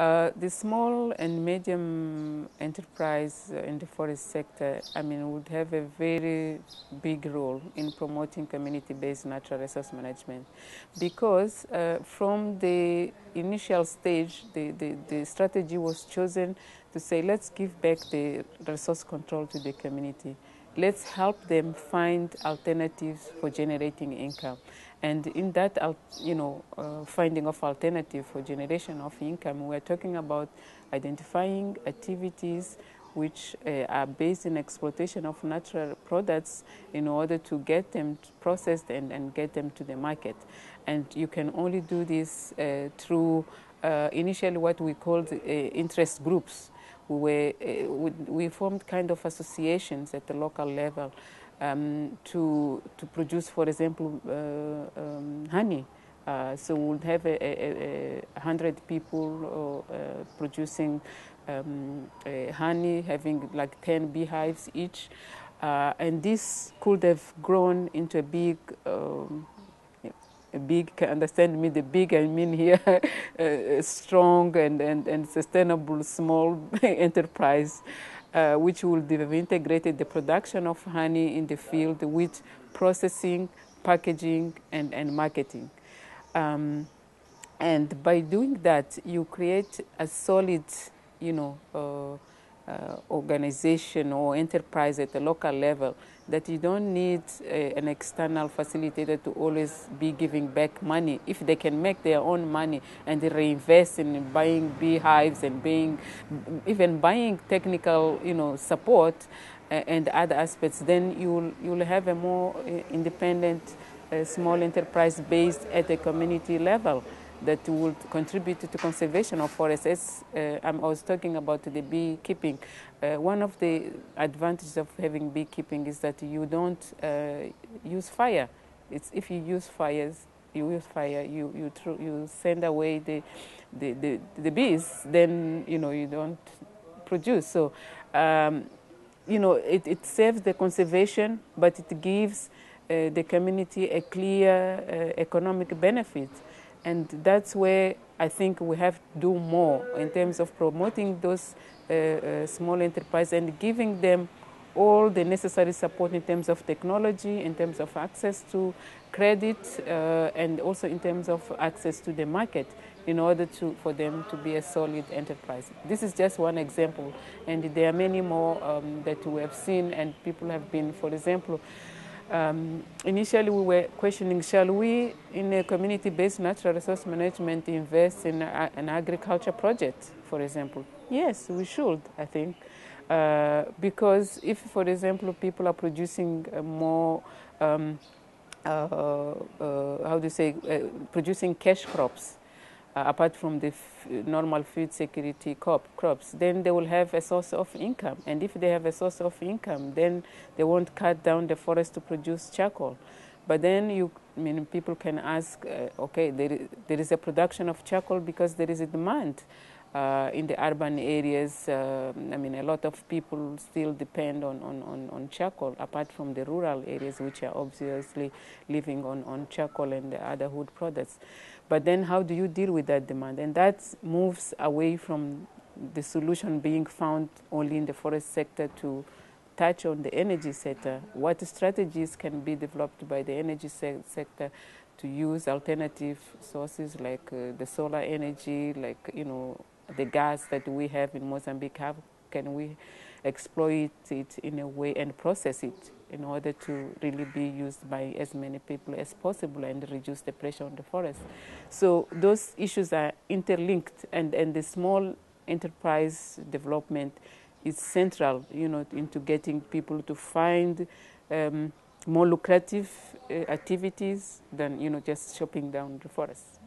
The small and medium enterprise in the forest sector, would have a very big role in promoting community-based natural resource management, because from the initial stage, the strategy was chosen to say, let's give back the resource control to the community. Let's help them find alternatives for generating income. And in that, finding of alternative for generation of income, we're talking about identifying activities which are based in exploitation of natural products in order to get them processed and get them to the market. And you can only do this through initially what we called interest groups. We formed kind of associations at the local level to produce, for example, honey. So we'll have 100 people producing honey, having like 10 beehives each. And this could have grown into a big, understand me, the big I mean here, strong and sustainable small enterprise, which would have integrated the production of honey in the field with processing, packaging, and marketing. And by doing that, you create a solid, organization or enterprise at the local level, that you don't need an external facilitator to always be giving back money. If they can make their own money and they reinvest in buying beehives and even buying technical, support and other aspects, then you'll have a more independent, small enterprise based at a community level that would contribute to conservation of forests. As I was talking about the beekeeping, one of the advantages of having beekeeping is that you don't use fire. If you use you send away the bees, then you don't produce. So it saves the conservation, but it gives the community a clear economic benefit. And that's where I think we have to do more in terms of promoting those small enterprises and giving them all the necessary support in terms of technology, in terms of access to credit, and also in terms of access to the market, in order for them to be a solid enterprise. This is just one example, and there are many more that we have seen, and people have been, for example, initially we were questioning, shall we, in a community-based natural resource management, invest in an agriculture project, for example? Yes, we should, I think. Because if, for example, people are producing more, producing cash crops, apart from the normal food security crops, then they will have a source of income. And if they have a source of income, then they won't cut down the forest to produce charcoal. But then people can ask, okay, there is a production of charcoal because there is a demand. In the urban areas, a lot of people still depend on charcoal, apart from the rural areas, which are obviously living on charcoal and the other wood products. But then how do you deal with that demand? And that moves away from the solution being found only in the forest sector to touch on the energy sector. What strategies can be developed by the energy sector to use alternative sources like the solar energy, like, the gas that we have in Mozambique? How can we exploit it in a way and process it in order to really be used by as many people as possible and reduce the pressure on the forest? So those issues are interlinked, and the small enterprise development is central, into getting people to find more lucrative activities than, just chopping down the forest,